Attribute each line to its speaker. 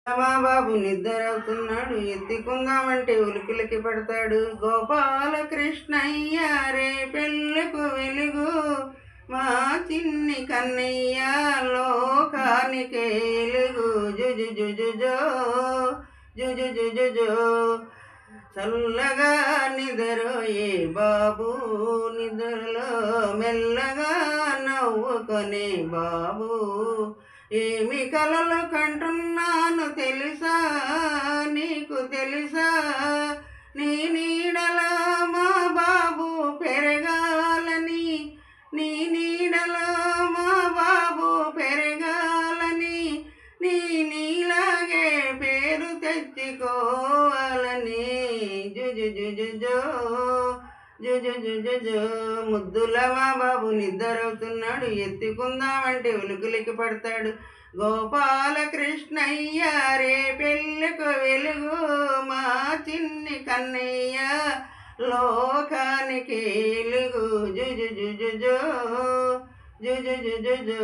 Speaker 1: మా బాబు నిద్రవుతున్నాడు, ఎత్తుకుందామంటే ఉలికిలికి పడతాడు. గోపాలకృష్ణయ్య రే పెళ్ళికు వెలుగు, మా చిన్ని కన్నయ్య లోకానికే ఎలుగు. జుజు జుజుజో జుజు జుజుజో చల్లగా నిద్రయే బాబు, నిద్రలో మెల్లగా నవ్వుకొనే బాబు. ఏమి కలలు కంటున్నాను తెలుసా, నీకు తెలుసా? నీ నీడలో మా బాబు పెరగాలని, నీ నీడలో మా బాబు పెరగాలని, నీ నీలాగే పేరు తెచ్చుకోవాలని. జుజు జుజుజో జుజు జుజుజో ముద్దుల మా బాబు నిద్రవుతున్నాడు, ఎత్తుకుందామంటే ఉలుకులికి పడతాడు. గోపాలకృష్ణయ్య రే పెళ్ళికు వెలుగు, మా చిన్ని కన్నయ్య లోకానికి ఎలుగు. జుజు జుజుజో జుజు జుజుజో